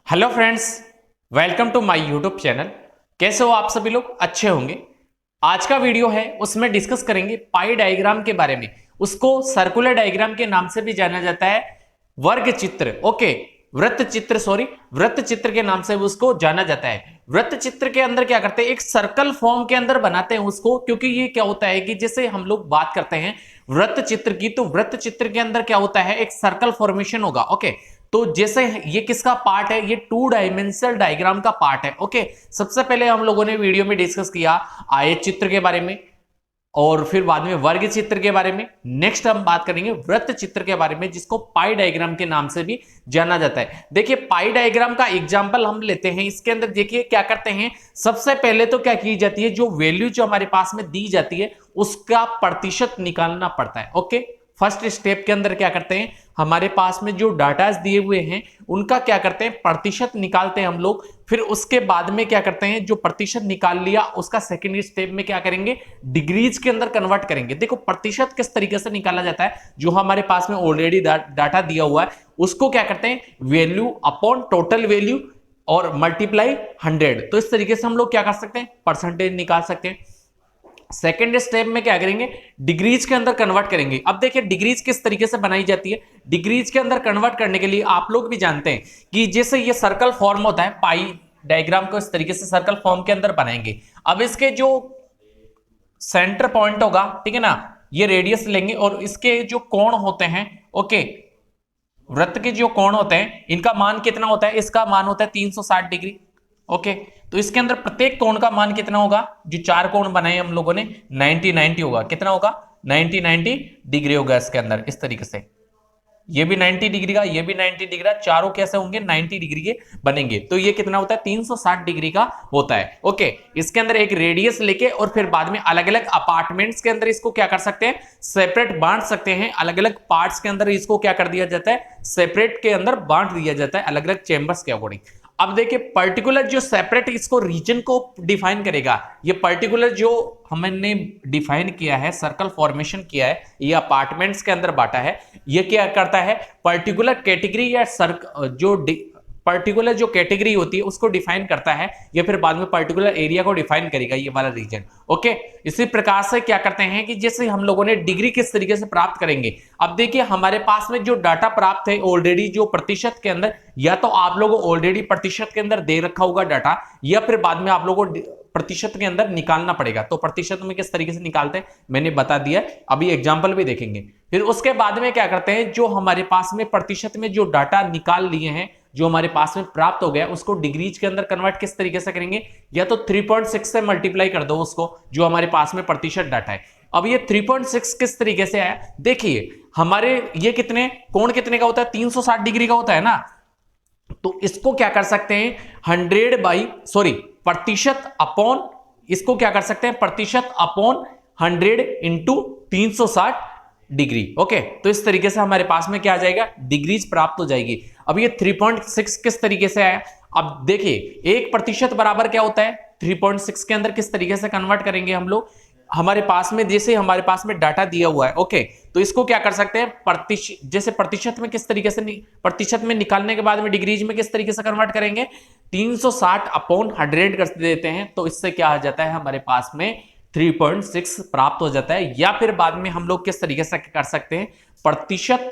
Hello friends, welcome to my YouTube channel. कैसे हो आप सभी लोग? अच्छे होंगे। आज का वीडियो है उसमें डिस्कस करेंगे पाई डायग्राम के बारे में। उसको सर्कुलर डायग्राम के नाम से भी जाना जाता है, वर्ग चित्र। ओके, वृत्त चित्र, सॉरी, वृत्त चित्र के नाम से उसको जाना जाता है। वृत्त चित्र के अंदर क्या करते हैं, एक सर्कल फॉर्म के अंदर बनाते हैं उसको, क्योंकि ये क्या होता है कि जैसे हम लोग बात करते हैं वृत्त चित्र की, तो वृत्त चित्र के अंदर क्या होता है, एक सर्कल फॉर्मेशन होगा। ओके, तो जैसे ये किसका पार्ट है, ये टू डायमेंशनल डायग्राम का पार्ट है। ओके, सबसे पहले हम लोगों ने वीडियो में डिस्कस किया आयत चित्र के बारे में, और फिर बाद में वर्ग चित्र के बारे में। नेक्स्ट हम बात करेंगे वृत्त चित्र के बारे में, जिसको पाई डायग्राम के नाम से भी जाना जाता है। देखिए, पाई डायग्राम का एग्जांपल हम लेते हैं। इसके अंदर देखिए क्या करते हैं, सबसे पहले तो क्या की जाती है, जो वैल्यू जो हमारे पास में दी जाती है उसका प्रतिशत निकालना पड़ता है। ओके, फर्स्ट स्टेप के अंदर क्या करते हैं, हमारे पास में जो डाटा दिए हुए हैं उनका क्या करते हैं, प्रतिशत निकालते हैं हम लोग। फिर उसके बाद में क्या करते हैं, जो प्रतिशत निकाल लिया उसका सेकंड स्टेप में क्या करेंगे, डिग्रीज के अंदर कन्वर्ट करेंगे। देखो प्रतिशत किस तरीके से निकाला जाता है, जो हमारे पास में ऑलरेडी डाटा दिया हुआ है उसको क्या करते हैं, वैल्यू अपॉन टोटल वैल्यू और मल्टीप्लाई 100। तो इस तरीके से हम लोग क्या कर सकते हैं, परसेंटेज निकाल सकते हैं। सेकेंड स्टेप में क्या करेंगे, डिग्रीज के अंदर कन्वर्ट करेंगे। अब देखिए डिग्रीज किस तरीके से बनाई जाती है। डिग्रीज के अंदर कन्वर्ट करने के लिए आप लोग भी जानते हैं कि जैसे ये सर्कल फॉर्म होता है, पाई डायग्राम को इस तरीके से सर्कल फॉर्म के अंदर बनाएंगे। अब इसके जो सेंटर पॉइंट होगा, ठीक है ना, ये रेडियस लेंगे और इसके जो कोण होते हैं, ओके, वृत्त के जो कोण होते हैं इनका मान कितना होता है, इसका मान होता है 360 डिग्री। ओके, तो इसके अंदर प्रत्येक कोण का मान कितना होगा, जो चार कोण बनाए हम लोगों ने, 90 होगा। कितना होगा, 90 डिग्री होगा इसके अंदर। इस तरीके से ये भी 90 डिग्री का, ये भी 90 डिग्री का, चारों कैसे होंगे, 90 डिग्री के बनेंगे। तो ये कितना होता है, 360 डिग्री का होता है। ओके, इसके अंदर एक रेडियस लेके और फिर बाद में अलग अलग अपार्टमेंट्स के अंदर इसको क्या कर सकते हैं, सेपरेट बांट सकते हैं। अलग अलग पार्ट्स के अंदर इसको क्या कर दिया जाता है, सेपरेट के अंदर बांट दिया जाता है अलग अलग चेंबर्स के अकॉर्डिंग। अब देखिए पर्टिकुलर जो सेपरेट इसको रीजन को डिफाइन करेगा, ये पर्टिकुलर जो हमने डिफाइन किया है, सर्कल फॉर्मेशन किया है, ये अपार्टमेंट्स के अंदर बांटा है। ये क्या करता है, पर्टिकुलर कैटेगरी या जो पर्टिकुलर जो कैटेगरी होती है उसको डिफाइन करता है, या फिर बाद में पर्टिकुलर एरिया को डिफाइन करेगा ये वाला रीजन। ओके, इसी प्रकार से क्या करते हैं कि जैसे हम लोगों ने डिग्री किस तरीके से प्राप्त करेंगे। अब देखिए हमारे पास में जो डाटा प्राप्त है ऑलरेडी, जो प्रतिशत के अंदर, या तो आप लोगों को ऑलरेडी प्रतिशत के अंदर दे रखा होगा डाटा, या फिर बाद में आप लोगों को प्रतिशत के अंदर निकालना पड़ेगा। तो प्रतिशत में किस तरीके से निकालते हैं मैंने बता दिया, अभी एग्जांपल भी देखेंगे। फिर उसके बाद में क्या करते हैं, जो हमारे पास में प्रतिशत में जो डाटा निकाल लिए हैं, जो हमारे पास में प्राप्त हो गया, उसको डिग्रीज के अंदर कन्वर्ट किस तरीके से करेंगे, या तो 3.6 से मल्टीप्लाई कर दो उसको, जो हमारे पास में प्रतिशत डाटा है। अब ये 3.6 किस तरीके से आया, देखिए हमारे ये कितने कोण कितने का होता है, 360 डिग्री का होता है ना। तो इसको क्या कर सकते हैं, 100 बाई सॉरी प्रतिशत अपॉन, इसको क्या कर सकते हैं, प्रतिशत अपॉन 100 इंटू 360 डिग्री। ओके, तो इस तरीके से हमारे पास में क्या आ जाएगा, डिग्रीज प्राप्त हो जाएगी। अब ये 3.6 किस तरीके से आया, अब देखिए 1% बराबर क्या होता है, 3.6 के अंदर किस तरीके से कन्वर्ट करेंगे हम लोग। हमारे पास में जैसे हमारे पास में डाटा दिया हुआ है, ओके, तो इसको क्या कर सकते हैं, प्रतिशत, जैसे प्रतिशत में किस तरीके से प्रतिशत में निकालने के बाद में डिग्रीज में किस तरीके से कन्वर्ट करेंगे, 360 अपॉन 100 कर देते हैं। तो इससे क्या आ जाता है, हमारे पास में 3.6 प्राप्त हो जाता है। या फिर बाद में हम लोग किस तरीके से कर सकते हैं, प्रतिशत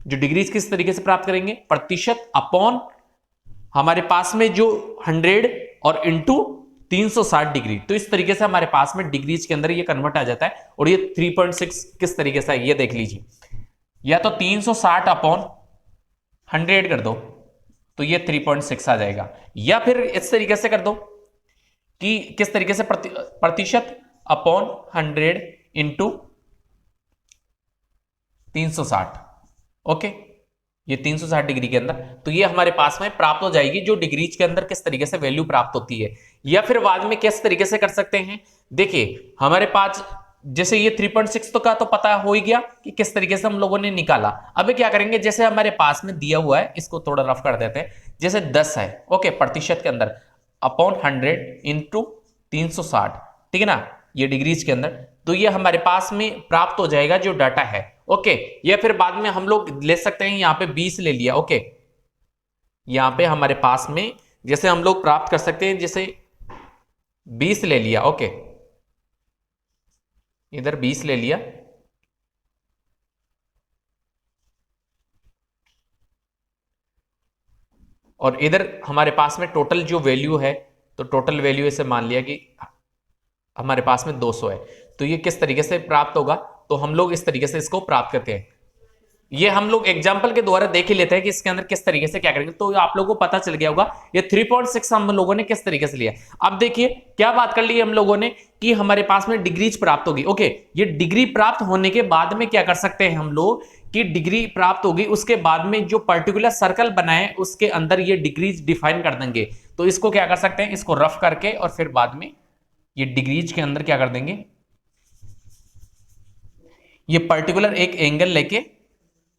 जो डिग्रीज किस तरीके से प्राप्त करेंगे, प्रतिशत अपॉन हमारे पास में जो 100 और इंटू 360 डिग्री। तो इस तरीके से हमारे पास में डिग्रीज के अंदर ये कन्वर्ट आ जाता है। और ये 3.6 किस तरीके से है ये देख लीजिए, या तो 360 अपॉन 100 कर दो तो ये 3.6 आ जाएगा, या फिर इस तरीके से कर दो कि किस तरीके से प्रतिशत अपॉन 100 इंटू 360। ओके, ये 360 डिग्री के अंदर, तो ये हमारे पास में प्राप्त हो जाएगी, जो डिग्रीज के अंदर किस तरीके से वैल्यू प्राप्त होती है। या फिर बाद में किस तरीके से कर सकते हैं, देखिए हमारे पास जैसे ये 3.6 तो का तो पता हो ही गया कि किस तरीके से हम लोगों ने निकाला। अब क्या करेंगे, जैसे हमारे पास में दिया हुआ है, इसको थोड़ा रफ कर देते हैं, जैसे 10 है, ओके, प्रतिशत के अंदर अपॉन 100 इंटू 360, ठीक है ना, ये डिग्रीज के अंदर, तो ये हमारे पास में प्राप्त हो जाएगा जो डाटा है। ओके, या फिर बाद में हम लोग ले सकते हैं, यहां पे 20 ले लिया। ओके, यहां पे हमारे पास में जैसे हम लोग प्राप्त कर सकते हैं, जैसे 20 ले लिया, ओके, इधर 20 ले लिया, और इधर हमारे पास में टोटल जो वैल्यू है, तो टोटल वैल्यू इसे मान लिया कि हमारे पास में 200 है। तो ये किस तरीके से प्राप्त होगा, तो हम लोग इस तरीके से इसको प्राप्त करते हैं। ये हम लोग एग्जांपल के द्वारा देख ही लेते हैं कि इसके अंदर किस तरीके से क्या करेंगे। तो आप लोगों को पता चल गया होगा ये 3.6 हम लोगों ने किस तरीके से लिया। अब देखिए क्या बात कर ली हम लोगों ने कि हमारे पास में डिग्रीज प्राप्त होगी। ओके, ये डिग्री प्राप्त होने के बाद में क्या कर सकते हैं हम लोग कि डिग्री प्राप्त होगी, उसके बाद में जो पर्टिकुलर सर्कल बनाए उसके अंदर ये डिग्रीज डिफाइन कर देंगे। तो इसको क्या कर सकते हैं, इसको रफ करके और फिर बाद में ये डिग्रीज के अंदर क्या कर देंगे, ये पर्टिकुलर एक एंगल लेके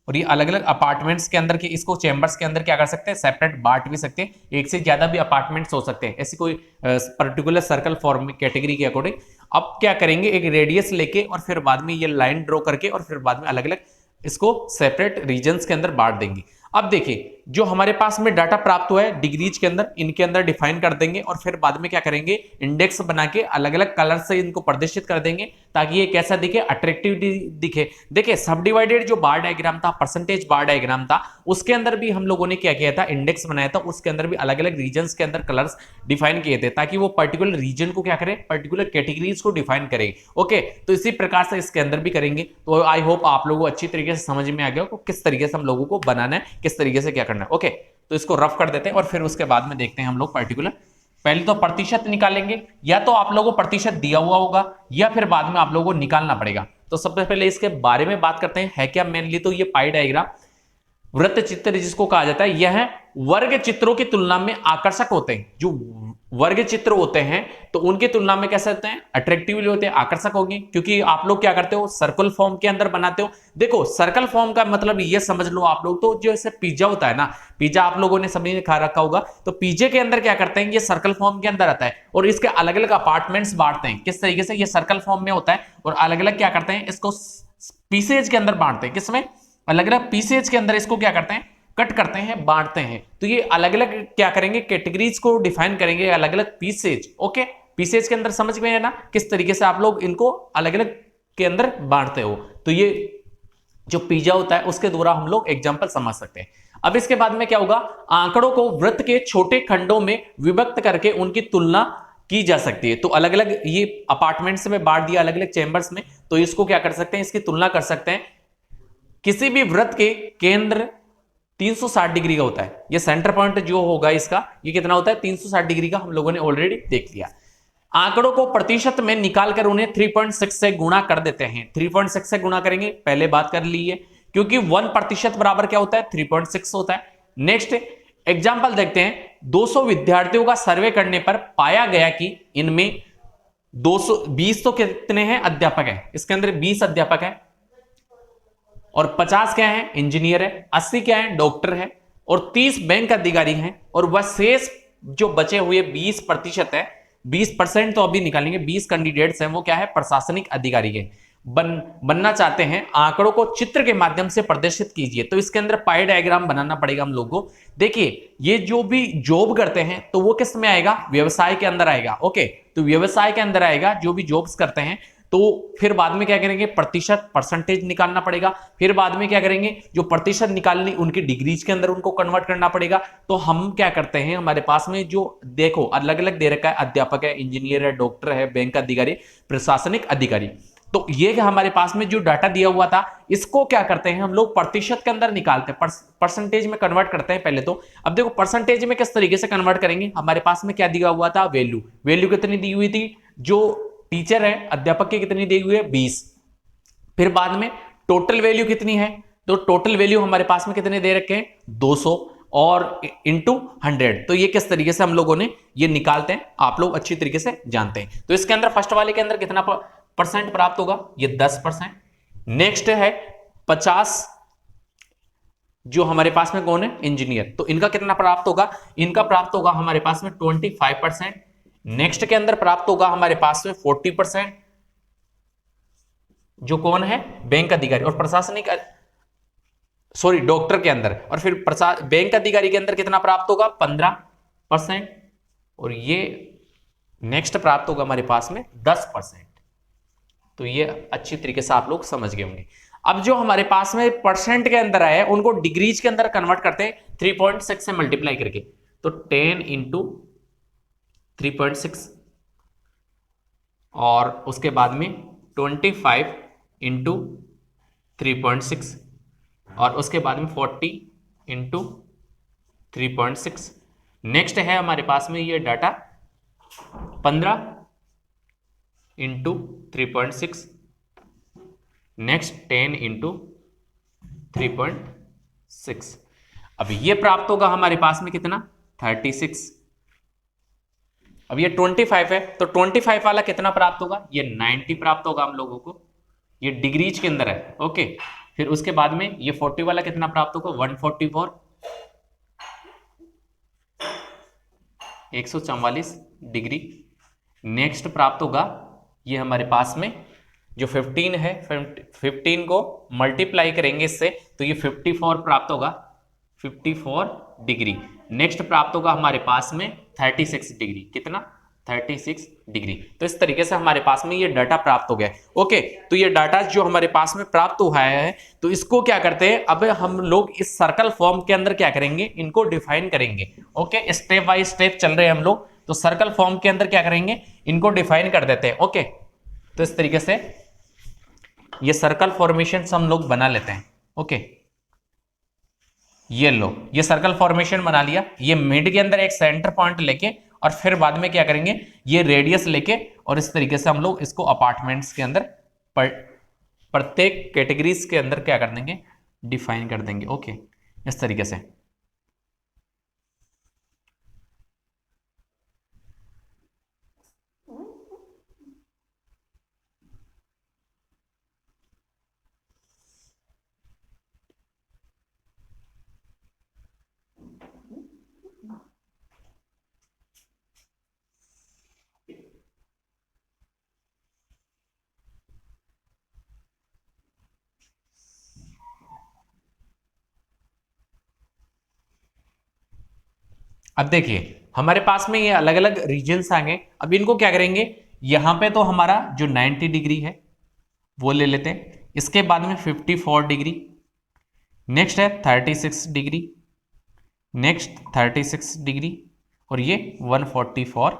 और ये अलग अलग अपार्टमेंट्स के अंदर के इसको चैम्बर्स के अंदर क्या कर सकते हैं, सेपरेट बांट भी सकते हैं। एक से ज्यादा भी अपार्टमेंट्स हो सकते हैं ऐसी कोई पर्टिकुलर सर्कल फॉर्म कैटेगरी के अकॉर्डिंग। अब क्या करेंगे, एक रेडियस लेके और फिर बाद में ये लाइन ड्रॉ करके और फिर बाद में अलग अलग इसको सेपरेट रीजन्स के अंदर बांट देंगे। अब देखिए जो हमारे पास में डाटा प्राप्त हुआ है डिग्रीज के अंदर, इनके अंदर डिफाइन कर देंगे और फिर बाद में क्या करेंगे, इंडेक्स बना के अलग अलग कलर से इनको प्रदर्शित कर देंगे ताकि ये कैसा दिखे, अट्रैक्टिविटी दिखे। देखिए सब डिवाइडेड जो बार डायग्राम था, परसेंटेज बार डायग्राम था, उसके अंदर भी हम लोगों ने क्या किया था, इंडेक्स बनाया था, उसके अंदर भी अलग अलग रीजन के अंदर कलर्स डिफाइन किए थे ताकि वो पर्टिकुलर रीजन को क्या करे, पर्टिकुलर कैटेगरीज को डिफाइन करे। ओके, तो इसी प्रकार से इसके अंदर भी करेंगे। तो आई होप आप लोगों को अच्छी तरीके से समझ में आ गया हो किस तरीके से हम लोगों को बनाना है, किस तरीके से क्या करना है। ओके, तो इसको रफ कर देते हैं और फिर उसके बाद में देखते हैं हम लोग पर्टिकुलर। पहले तो प्रतिशत निकालेंगे, या तो आप लोगों को प्रतिशत दिया हुआ होगा या फिर बाद में आप लोगों को निकालना पड़ेगा। तो सबसे पहले इसके बारे में बात करते हैं, है क्या मेनली तो ये पाई डायग्राम वृत्त चित्र जिसको कहा जाता है, यह वर्ग चित्रों की तुलना में आकर्षक होते हैं। जो वर्ग चित्र होते हैं तो उनकी तुलना में कैसे होते हैं, अट्रैक्टिव होते हैं, आकर्षक होंगे, क्योंकि आप लोग क्या करते हो, सर्कल फॉर्म के अंदर बनाते हो। देखो सर्कल फॉर्म का मतलब ये समझ लो आप लोग, तो जो ऐसे पिज्जा होता है ना, पिज्जा आप लोगों ने सभी ने खा रखा होगा, तो पिज्जे के अंदर क्या करते हैं, ये सर्कल फॉर्म के अंदर आता है और इसके अलग अलग अपार्टमेंट्स बांटते हैं। किस तरीके से, ये सर्कल फॉर्म में होता है और अलग अलग क्या करते हैं, इसको पीसेज के अंदर बांटते हैं। किसमें, अलग अलग पीसेज के अंदर इसको क्या करते हैं, कट करते हैं, बांटते हैं। तो ये अलग अलग क्या करेंगे, कैटेगरीज को डिफाइन करेंगे, अलग अलग पीसेज। ओके, पीसेज के अंदर समझ में है ना किस तरीके से आप लोग इनको अलग अलग के अंदर बांटते हो। तो ये जो पिज्जा होता है उसके द्वारा हम लोग एग्जांपल समझ सकते हैं। अब इसके बाद में क्या होगा, आंकड़ों को वृत्त के छोटे खंडों में विभक्त करके उनकी तुलना की जा सकती है। तो अलग अलग ये अपार्टमेंट्स में बांट दिया, अलग अलग चैम्बर्स में, तो इसको क्या कर सकते हैं, इसकी तुलना कर सकते हैं। किसी भी वृत्त के केंद्र 360 डिग्री का होता है। ये सेंटर पॉइंट जो होगा इसका, ये कितना होता है, 360 डिग्री का, हम लोगों ने ऑलरेडी देख लिया। आंकड़ों को प्रतिशत में निकालकर उन्हें 3.6 से गुणा कर देते हैं। 3.6 से गुणा करेंगे, पहले बात कर ली है, क्योंकि 1% बराबर क्या होता है, 3.6 होता है। नेक्स्ट एग्जाम्पल देखते हैं। 200 विद्यार्थियों का सर्वे करने पर पाया गया कि इनमें 220 तो कितने हैं, अध्यापक है, इसके अंदर 20 अध्यापक है और 50 क्या है, इंजीनियर है, 80 क्या है, डॉक्टर है और 30 बैंक अधिकारी हैं, और वह शेष जो बचे हुए 20% है, 20% तो अभी निकालेंगे, 20 कैंडिडेट्स हैं, वो क्या है, प्रशासनिक अधिकारी है, बनना चाहते हैं। आंकड़ों को चित्र के माध्यम से प्रदर्शित कीजिए। तो इसके अंदर पाई डायग्राम बनाना पड़ेगा हम लोगों को। देखिए ये जो भी जॉब करते हैं तो वो किस में आएगा, व्यवसाय के अंदर आएगा। ओके, तो व्यवसाय के अंदर आएगा जो भी जॉब्स करते हैं। तो फिर बाद में क्या करेंगे, प्रतिशत, परसेंटेज निकालना पड़ेगा। फिर बाद में क्या करेंगे, जो प्रतिशत निकालनी उनकी डिग्रीज के अंदर उनको कन्वर्ट करना पड़ेगा। तो हम क्या करते हैं, हमारे पास में जो देखो अलग अलग दे रखा है, अध्यापक है, इंजीनियर है, डॉक्टर है, बैंक अधिकारी, प्रशासनिक अधिकारी। तो ये हमारे पास में जो डाटा दिया हुआ था, इसको क्या करते हैं हम लोग, प्रतिशत के अंदर निकालते हैं, परसेंटेज में कन्वर्ट करते हैं पहले तो। अब देखो परसेंटेज में किस तरीके से कन्वर्ट करेंगे, हमारे पास में क्या दिया हुआ था, वैल्यू। वैल्यू कितनी दी हुई थी, जो टीचर है अध्यापक की कितनी दी हुई है, 20। फिर बाद में टोटल वैल्यू कितनी है, तो टोटल वैल्यू हमारे पास में कितने दे रखे हैं, 200 और इंटू 100। तो ये किस तरीके से हम लोगों ने ये निकालते हैं, आप लोग अच्छी तरीके से जानते हैं। तो इसके अंदर फर्स्ट वाले के अंदर कितना परसेंट प्राप्त होगा, ये 10%। नेक्स्ट है 50, जो हमारे पास में कौन है, इंजीनियर, तो इनका कितना प्राप्त होगा, इनका प्राप्त होगा हमारे पास में 25%। नेक्स्ट के अंदर प्राप्त होगा हमारे पास में 40%, जो कौन है, बैंक अधिकारी और प्रशासनिक सॉरी डॉक्टर के अंदर, और फिर बैंक अधिकारी के अंदर कितना प्राप्त होगा 15%, और ये नेक्स्ट प्राप्त होगा हमारे पास में 10%। तो ये अच्छी तरीके से आप लोग समझ गए होंगे। अब जो हमारे पास में परसेंट के अंदर आया है उनको डिग्रीज के अंदर कन्वर्ट करते हैं 3.6 से मल्टीप्लाई करके, तो 10 इंटू 3.6 और उसके बाद में 25 इंटू 3.6 और उसके बाद में 40 इंटू 3.6। नेक्स्ट है हमारे पास में ये डाटा 15 इंटू 3.6, नेक्स्ट 10 इंटू 3.6। अब ये प्राप्त होगा हमारे पास में कितना 36। अब ये 25 है तो 25 वाला कितना प्राप्त होगा, ये 90 प्राप्त होगा हम लोगों को, ये डिग्रीज के अंदर है। ओके, फिर उसके बाद में ये 40 वाला कितना प्राप्त होगा 144, 144 डिग्री। नेक्स्ट प्राप्त होगा ये हमारे पास में जो 15 है, 15 को मल्टीप्लाई करेंगे इससे तो ये 54 प्राप्त होगा, 54 डिग्री। नेक्स्ट प्राप्त होगा हमारे पास में 36 डिग्री, कितना 36 डिग्री। तो इस तरीके से हमारे पास में ये डाटा प्राप्त हो गया। ओके, तो ये डाटा जो हमारे पास में प्राप्त हुआ है तो इसको क्या करते हैं, अब हम लोग इस सर्कल फॉर्म के अंदर क्या करेंगे, इनको डिफाइन करेंगे। ओके, स्टेप बाय स्टेप चल रहे हैं हम लोग, तो सर्कल फॉर्म के अंदर क्या करेंगे, इनको डिफाइन कर देते हैं। ओके, तो इस तरीके से ये सर्कल फॉर्मेशन हम लोग बना लेते हैं। ओके, ये लो, ये सर्कल फॉर्मेशन बना लिया, ये मिड के अंदर एक सेंटर पॉइंट लेके और फिर बाद में क्या करेंगे, ये रेडियस लेके और इस तरीके से हम लोग इसको अपार्टमेंट्स के अंदर प्रत्येक कैटेगरीज के अंदर क्या कर देंगे, डिफाइन कर देंगे। ओके, इस तरीके से। अब देखिए हमारे पास में ये अलग अलग रीजन्स आ गए। अब इनको क्या करेंगे, यहां पे तो हमारा जो 90 डिग्री है वो ले लेते हैं, इसके बाद में 54 डिग्री, नेक्स्ट है 36 डिग्री, नेक्स्ट 36 डिग्री और ये 144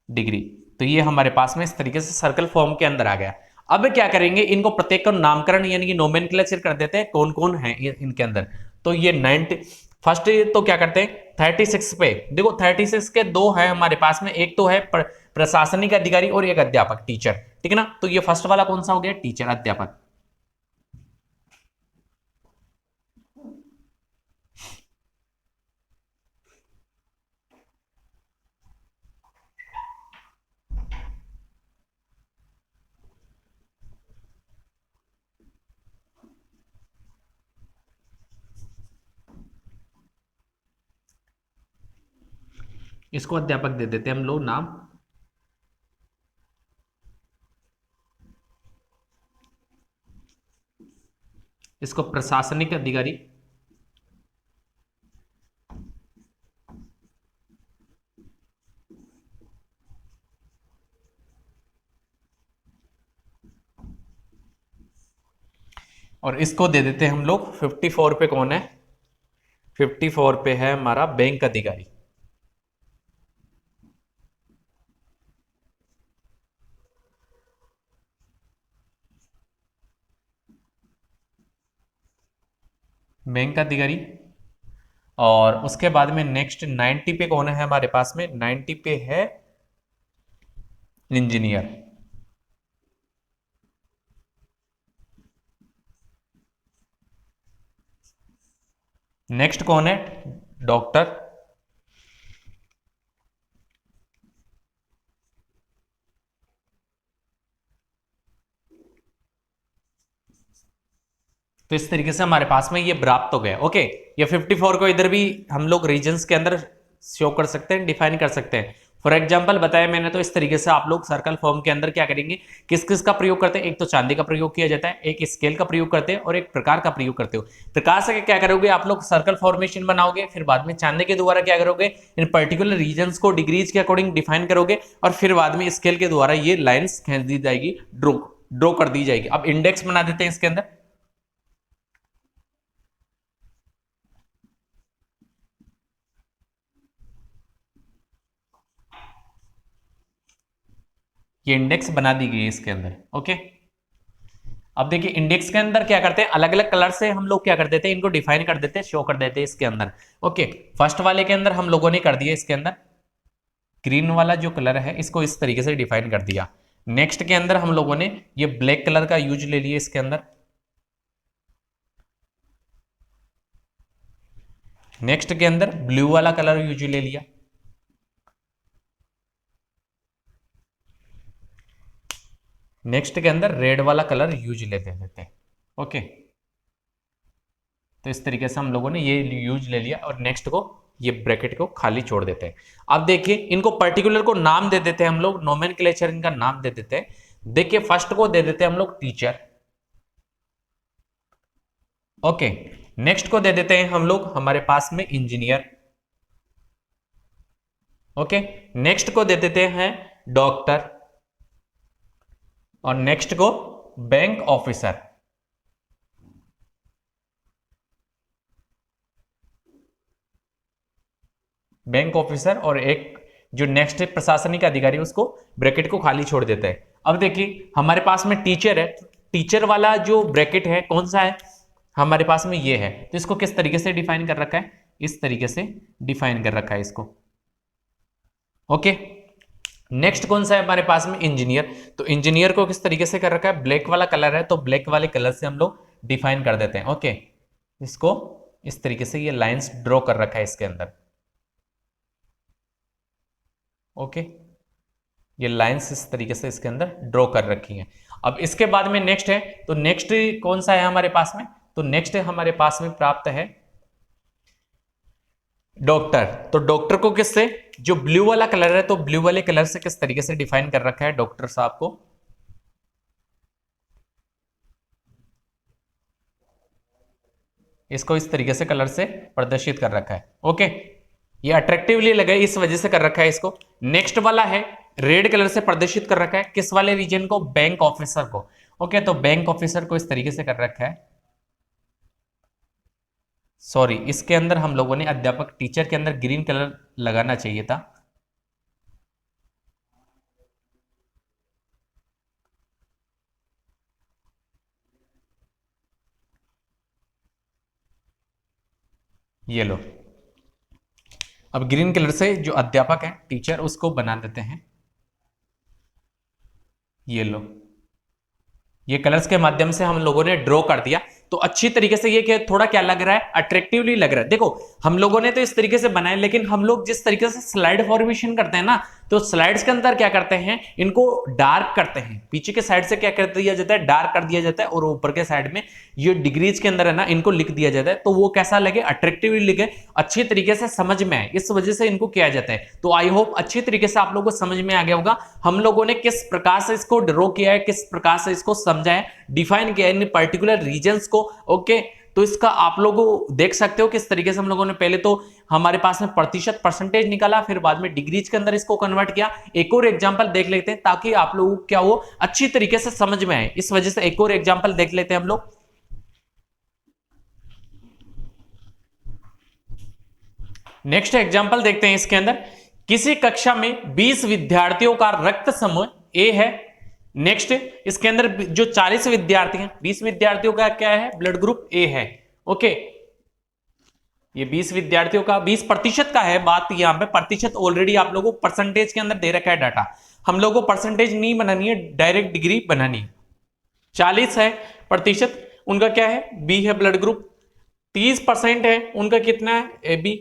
डिग्री। तो ये हमारे पास में इस तरीके से सर्कल फॉर्म के अंदर आ गया। अब क्या करेंगे, इनको प्रत्येक का नामकरण यानी कि नोमेनक्लेचर कर देते हैं, कौन कौन है इनके अंदर। तो ये 90 फर्स्ट तो क्या करते हैं 36 पे देखो, 36 के दो है हमारे पास में, एक तो है प्रशासनिक अधिकारी और एक अध्यापक टीचर, ठीक है ना। तो ये फर्स्ट वाला कौन सा हो गया, टीचर अध्यापक। इसको अध्यापक दे देते हैं हम लोग नाम। इसको प्रशासनिक अधिकारी। और इसको दे देते हैं हम लोग 54 पे कौन है, 54 पे है हमारा बैंक अधिकारी। बैंक अधिकारी। और उसके बाद में नेक्स्ट 90 पे कौन है हमारे पास में, 90 पे है इंजीनियर। नेक्स्ट कौन है, डॉक्टर। तो इस तरीके से हमारे पास में ये प्राप्त हो गया। ओके, ये 54 को इधर भी हम लोग रीजन्स के अंदर शो कर सकते हैं, डिफाइन कर सकते हैं। फॉर एग्जाम्पल बताया मैंने, तो इस तरीके से आप लोग सर्कल फॉर्म के अंदर क्या करेंगे, किस किस का प्रयोग करते हैं, एक तो चांदी का प्रयोग किया जाता है, एक स्केल का प्रयोग करते हैं और एक प्रकार का प्रयोग करते हो। प्रकार से क्या करोगे आप लोग, सर्कल फॉर्मेशन बनाओगे, फिर बाद में चांदी के द्वारा क्या करोगे, इन पर्टिकुलर रीजन्स को डिग्रीज के अकॉर्डिंग डिफाइन करोगे, और फिर बाद में स्केल के द्वारा ये लाइन्स खींच दी जाएगी, ड्रॉ कर दी जाएगी। अब इंडेक्स बना देते हैं इसके अंदर। ये इंडेक्स बना दी गई है इसके अंदर। ओके, अब देखिए इंडेक्स के अंदर क्या करते हैं, अलग अलग कलर से हम लोग क्या कर देते हैं, इनको डिफाइन कर देते हैं, शो कर देते हैं इसके अंदर। ओके, फर्स्ट वाले के अंदर हम लोगों ने कर दिया, इसके अंदर ग्रीन वाला जो कलर है इसको इस तरीके से डिफाइन कर दिया। नेक्स्ट के अंदर हम लोगों ने ये ब्लैक कलर का यूज ले लिया इसके अंदर। नेक्स्ट के अंदर ब्लू वाला कलर यूज ले लिया। नेक्स्ट के अंदर रेड वाला कलर यूज लेते हैं। ओके, तो इस तरीके से हम लोगों ने ये यूज ले लिया, और नेक्स्ट को ये ब्रैकेट को खाली छोड़ देते हैं। अब देखिए इनको पर्टिकुलर को नाम दे देते हैं हम लोग, नोमेनक्लेचर इनका नाम दे देते हैं। देखिए फर्स्ट को दे देते हैं हम लोग टीचर। ओके, नेक्स्ट को दे देते हैं हम लोग हमारे पास में इंजीनियर। ओके, नेक्स्ट को दे देते हैं डॉक्टर, और नेक्स्ट को बैंक ऑफिसर। बैंक ऑफिसर, और एक जो नेक्स्ट प्रशासनिक अधिकारी उसको ब्रैकेट को खाली छोड़ देता है। अब देखिए हमारे पास में टीचर है, टीचर वाला जो ब्रैकेट है कौन सा है, हमारे पास में ये है, तो इसको किस तरीके से डिफाइन कर रखा है, इस तरीके से डिफाइन कर रखा है इसको। ओके, नेक्स्ट कौन सा है हमारे पास में, इंजीनियर। तो इंजीनियर को किस तरीके से कर रखा है, ब्लैक वाला कलर है, तो ब्लैक वाले कलर से हम लोग डिफाइन कर देते हैं। ओके, इसको इस तरीके से ये लाइंस ड्रॉ कर रखा है इसके अंदर। ओके, ये लाइंस इस तरीके से इसके अंदर ड्रॉ कर रखी हैं। अब इसके बाद में नेक्स्ट है, तो नेक्स्ट कौन सा है हमारे पास में, तो नेक्स्ट हमारे पास में प्राप्त है डॉक्टर। तो डॉक्टर को किससे, जो ब्लू वाला कलर है, तो ब्लू वाले कलर से किस तरीके से डिफाइन कर रखा है डॉक्टर साहब को, इसको इस तरीके से कलर से प्रदर्शित कर रखा है। ओके, ये अट्रैक्टिवली लगे इस वजह से कर रखा है इसको। नेक्स्ट वाला है रेड कलर से प्रदर्शित कर रखा है, किस वाले रीजन को, बैंक ऑफिसर को। ओके, तो बैंक ऑफिसर को इस तरीके से कर रखा है। सॉरी, इसके अंदर हम लोगों ने अध्यापक टीचर के अंदर ग्रीन कलर लगाना चाहिए था। ये लो, अब ग्रीन कलर से जो अध्यापक है टीचर उसको बना देते हैं। ये लो, ये कलर्स के माध्यम से हम लोगों ने ड्रॉ कर दिया, तो अच्छी तरीके से ये थोड़ा क्या लग रहा है, अट्रैक्टिवली लग रहा है। देखो हम लोगों ने तो इस तरीके से बनाए, लेकिन हम लोग जिस तरीके से स्लाइड फॉर्मेशन करते हैं ना, तो स्लाइड्स के अंदर क्या करते हैं, इनको डार्क करते हैं। पीछे के साइड से क्या कर दिया जाता है, डार्क कर दिया जाता है, और ऊपर के साइड में ये डिग्रीज के अंदर है ना, इनको लिख दिया जाता है, तो वो कैसा लगे, अट्रैक्टिवली लिखे, अच्छी तरीके से समझ में आए, इस वजह से इनको किया जाता है। तो आई होप अच्छी तरीके से आप लोगों को समझ में आ गया होगा हम लोगों ने किस प्रकार से इसको ड्रॉ किया है, किस प्रकार से इसको समझा है, डिफाइन किया है इन पर्टिकुलर रीजन्स को। ओके, तो इसका आप लोग देख सकते हो किस तरीके से हम लोगों ने पहले तो हमारे पास में प्रतिशत परसेंटेज निकाला, फिर बाद में डिग्रीज के अंदर इसको कन्वर्ट किया। एक और एग्जांपल देख लेते हैं ताकि आप लोगों को क्या हो, अच्छी तरीके से समझ में आए, इस वजह से एक और एग्जांपल देख लेते हैं हम लोग। नेक्स्ट एग्जांपल देखते हैं इसके अंदर, किसी कक्षा में 20 विद्यार्थियों का रक्त समूह ए है। नेक्स्ट इसके अंदर जो 40 विद्यार्थी हैं, 20 विद्यार्थियों का क्या है, ब्लड ग्रुप ए है। ओके, ये 20 विद्यार्थियों का 20% का है, बात यहां पे प्रतिशत ऑलरेडी आप लोगों को परसेंटेज के अंदर दे रखा है डाटा, हम लोगों को परसेंटेज नहीं बनानी है, डायरेक्ट डिग्री बनानी है। 40 है प्रतिशत, उनका क्या है, बी है ब्लड ग्रुप। 30% है उनका कितना है, ए बी।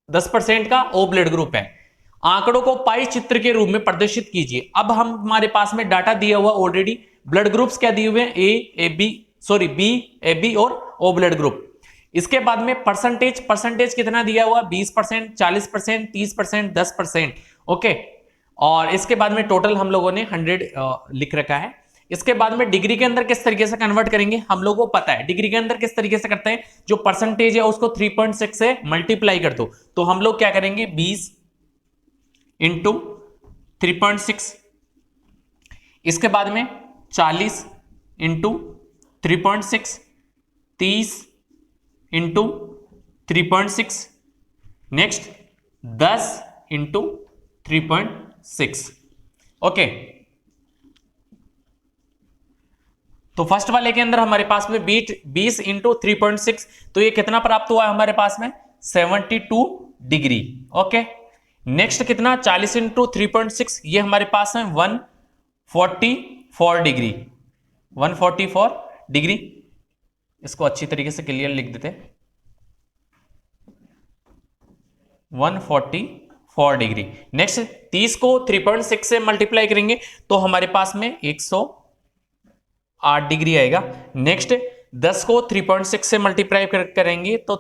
10% का ओ ब्लड ग्रुप है। आंकड़ों को पाई चित्र के रूप में प्रदर्शित कीजिए। अब हम हमारे पास में डाटा दिया हुआ ऑलरेडी, ब्लड ग्रुप्स क्या दिए हुए हैं, A B, sorry B, A B और ओ ब्लड ग्रुप। इसके बाद में परसेंटेज कितना दिया हुआ, 20%, 40%, 30%, 10%। ओके, और इसके बाद में टोटल हम लोगों ने 100 लिख रखा है। इसके बाद में डिग्री के अंदर किस तरीके से कन्वर्ट करेंगे हम लोगों को पता है। डिग्री के अंदर किस तरीके से करते हैं, जो परसेंटेज है उसको 3.6 से मल्टीप्लाई कर दो, तो हम लोग क्या करेंगे 20 इंटू 3.6, इसके बाद में 40 into 3.6, 30 into 3.6, next 10 into 3.6। Okay, तो फर्स्ट वाले के अंदर हमारे पास में 20 इंटू 3.6, तो ये कितना प्राप्त हुआ है हमारे पास में 72 डिग्री। ओके, नेक्स्ट कितना 40 इंटू 3.6, ये हमारे पास में 144 डिग्री, 144 डिग्री। इसको अच्छी तरीके से क्लियर लिख देते, 144 डिग्री। नेक्स्ट 30 को 3.6 से मल्टीप्लाई करेंगे तो हमारे पास में 108 डिग्री आएगा। नेक्स्ट 10 को 3.6 से मल्टीप्लाई करेंगे तो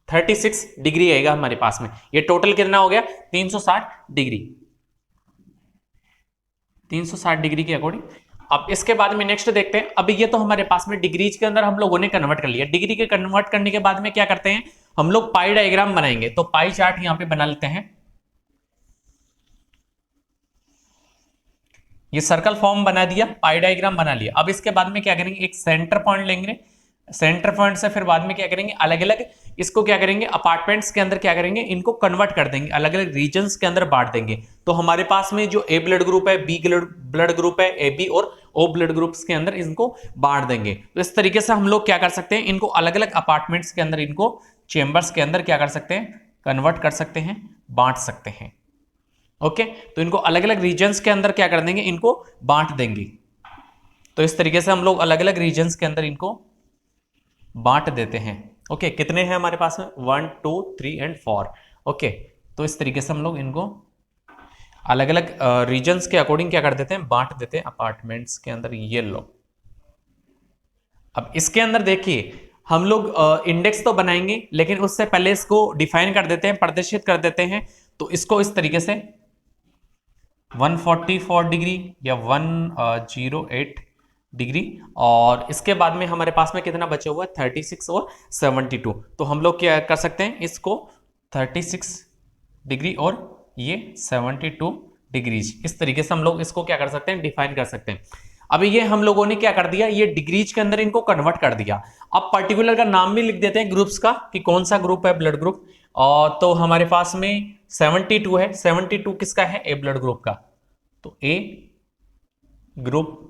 36 डिग्री आएगा हमारे पास में। ये टोटल कितना हो गया 360 डिग्री, 360 डिग्री के अकॉर्डिंग। अब इसके बाद में नेक्स्ट देखते हैं। अभी ये तो हमारे पास में डिग्रीज के अंदर हम लोगों ने कन्वर्ट कर लिया। डिग्री के कन्वर्ट करने के बाद में क्या करते हैं हम लोग, पाई डायग्राम बनाएंगे। तो पाई चार्ट यहां पे बना लेते हैं। ये सर्कल फॉर्म बना दिया, पाई डायग्राम बना लिया। अब इसके बाद में क्या करेंगे, एक सेंटर पॉइंट लेंगे। सेंटर पॉइंट से फिर बाद में क्या करेंगे, अलग अलग इसको क्या करेंगे, अपार्टमेंट्स के अंदर क्या करेंगे, इनको कन्वर्ट कर देंगे, अलग अलग रीजन्स के अंदर बांट देंगे। तो हमारे पास में जो ए ब्लड ग्रुप है, बी ब्लड ग्रुप है, ए बी और ओ ब्लड ग्रुप्स के अंदर इनको बांट देंगे। तो इस तरीके से हम लोग क्या कर सकते हैं, इनको अलग अलग अपार्टमेंट्स के अंदर, इनको चेंबर्स के अंदर क्या कर सकते हैं, कन्वर्ट कर सकते हैं, बांट सकते हैं। ओके, तो इनको अलग अलग रीजन्स के अंदर क्या कर देंगे, इनको बांट देंगे। तो इस तरीके से हम लोग अलग अलग रीजन्स के अंदर इनको बांट देते हैं। ओके, कितने हैं हमारे पास में 1 2 3 एंड 4। ओके, तो इस तरीके से हम लोग इनको अलग अलग रीजन्स के अकॉर्डिंग क्या कर देते हैं, बांट देते हैं अपार्टमेंट्स के अंदर। ये लो, अब इसके अंदर देखिए हम लोग इंडेक्स तो बनाएंगे, लेकिन उससे पहले इसको डिफाइन कर देते हैं, प्रदर्शित कर देते हैं। तो इसको इस तरीके से 144 डिग्री या 108 डिग्री, और इसके बाद में हमारे पास में कितना बचा हुआ है 36 और 72। तो हम लोग क्या कर सकते हैं, इसको 36 डिग्री और ये 72 डिग्रीज, इस तरीके से हम लोग इसको क्या कर सकते हैं, डिफाइन कर सकते हैं। अभी ये हम लोगों ने क्या कर दिया, ये डिग्रीज के अंदर इनको कन्वर्ट कर दिया। अब पर्टिकुलर का नाम भी लिख देते हैं ग्रुप्स का, कि कौन सा ग्रुप है ब्लड ग्रुप। और तो हमारे पास में 72 है, 72 किसका है, ए ब्लड ग्रुप का। तो ए ग्रुप,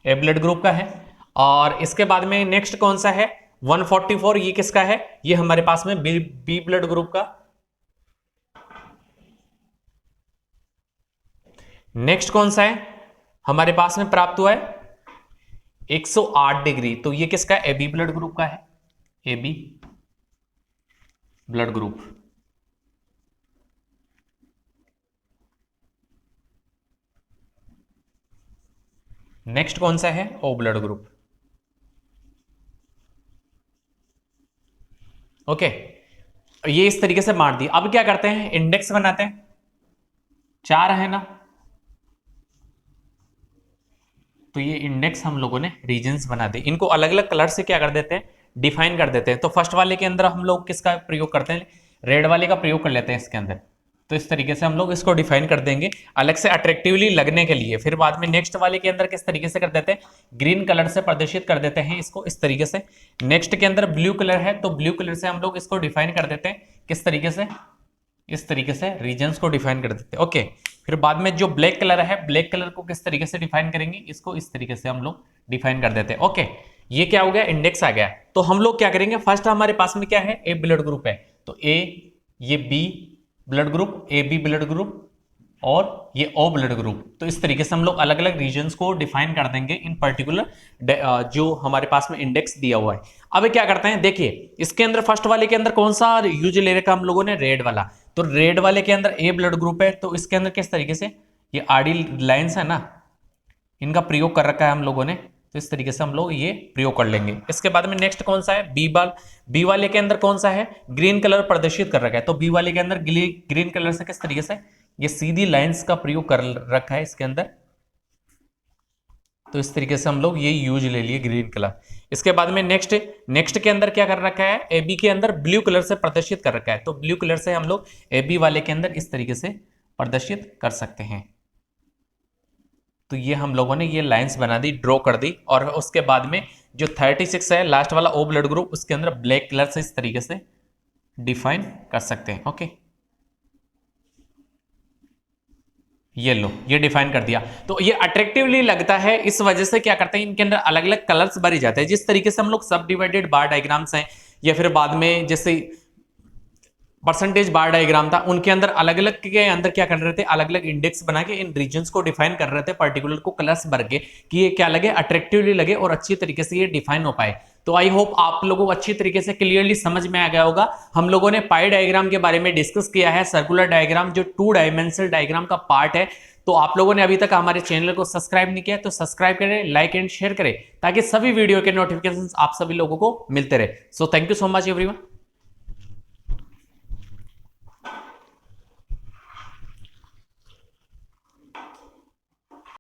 ए ब्लड ग्रुप का है। और इसके बाद में नेक्स्ट कौन सा है 144, ये किसका है, ये हमारे पास में बी ब्लड ग्रुप का। नेक्स्ट कौन सा है हमारे पास में प्राप्त हुआ है 108 डिग्री, तो ये किसका है, ए बी ब्लड ग्रुप का है, A B blood group. Next कौन सा है, ओ ब्लड ग्रुप। ओके, ये इस तरीके से बांट दिया। अब क्या करते हैं, इंडेक्स बनाते हैं। 4 है ना, तो ये इंडेक्स हम लोगों ने रीजन्स बना दी, इनको अलग अलग कलर से क्या कर देते हैं, डिफाइन कर देते हैं। तो फर्स्ट वाले के अंदर हम लोग किसका प्रयोग करते हैं, रेड वाले का प्रयोग कर लेते हैं इसके अंदर। तो इस तरीके से हम लोग इसको डिफाइन कर देंगे अलग से अट्रैक्टिवली लगने के लिए। फिर बाद में नेक्स्ट वाले के अंदर किस तरीके से कर देते हैं, ग्रीन कलर से प्रदर्शित कर देते हैं इसको इस तरीके से। नेक्स्ट के अंदर ब्लू कलर है, तो ब्लू कलर से हम लोग इसको डिफाइन कर देते हैं किस तरीके से, इस तरीके से रीजन्स को डिफाइन कर देते हैं। ओके, फिर बाद में जो ब्लैक कलर है, ब्लैक कलर को किस तरीके से डिफाइन करेंगे, इसको इस तरीके से हम लोग डिफाइन कर देते हैं। ओके, ये क्या हो गया, इंडेक्स आ गया। तो हम लोग क्या करेंगे, फर्स्ट हमारे पास में क्या है, ए ब्लड ग्रुप है, तो ए, ये B blood group, A B blood group, और ये ओ ब्लड ग्रुप। तो इस तरीके से हम लोग अलग अलग रीजन्स को डिफाइन कर देंगे इन पर्टिकुलर जो हमारे पास में इंडेक्स दिया हुआ है। अब क्या करते हैं, देखिए इसके अंदर फर्स्ट वाले के अंदर कौन सा यूज ले रखा हम लोगों ने, रेड वाला। तो रेड वाले के अंदर ए ब्लड ग्रुप है, तो इसके अंदर किस तरीके से ये आडी लाइंस है ना, इनका प्रयोग कर रखा है हम लोगों ने। तो तो इस तरीके से हम लोग ये प्रयोग कर लेंगे। इसके बाद में नेक्स्ट कौन सा है, बी वाले के अंदर कौन सा है, ग्रीन कलर प्रदर्शित कर रखा है। तो बी वाले के अंदर ग्रीन कलर से किस तरीके से ये सीधी लाइंस का प्रयोग कर रखा है इसके अंदर, तो इस तरीके से हम लोग ये यूज ले लिए ग्रीन कलर। इसके बाद में नेक्स्ट के अंदर क्या कर रखा है, ए बी के अंदर ब्लू कलर से प्रदर्शित कर रखा है। तो ब्लू कलर से हम लोग ए बी वाले के अंदर इस तरीके से प्रदर्शित कर सकते हैं। तो ये हम लोगों ने ये लाइंस बना दी, ड्रॉ कर दी, और उसके बाद में जो 36 है लास्ट वाला ओ ब्लड ग्रुप, उसके अंदर ब्लैक कलर से इस तरीके से डिफाइन कर सकते हैं। ओके, ये लो, ये डिफाइन कर दिया। तो ये अट्रैक्टिवली लगता है, इस वजह से क्या करते हैं, इनके अंदर अलग अलग कलर्स भरे जाते हैं। जिस तरीके से हम लोग सब डिवाइडेड बार डायग्राम्स हैं, या फिर बाद में जैसे परसेंटेज बार डायग्राम था, उनके अंदर अलग अलग के अंदर क्या कर रहे थे, अलग अलग इंडेक्स बना के इन रीजन्स को डिफाइन कर रहे थे, पर्टिकुलर को कलर्स भर के, कि ये क्या लगे, अट्रैक्टिवली लगे और अच्छी तरीके से ये डिफाइन हो पाए। तो आई होप आप लोगों को अच्छी तरीके से क्लियरली समझ में आ गया होगा। हम लोगों ने पाई डायग्राम के बारे में डिस्कस किया है, सर्कुलर डायग्राम जो 2 डायमेंशनल डायग्राम का पार्ट है। तो आप लोगों ने अभी तक हमारे चैनल को सब्सक्राइब नहीं किया तो सब्सक्राइब करें, लाइक एंड शेयर करें, ताकि सभी वीडियो के नोटिफिकेशंस आप सभी लोगों को मिलते रहे। So thank you so much everyone.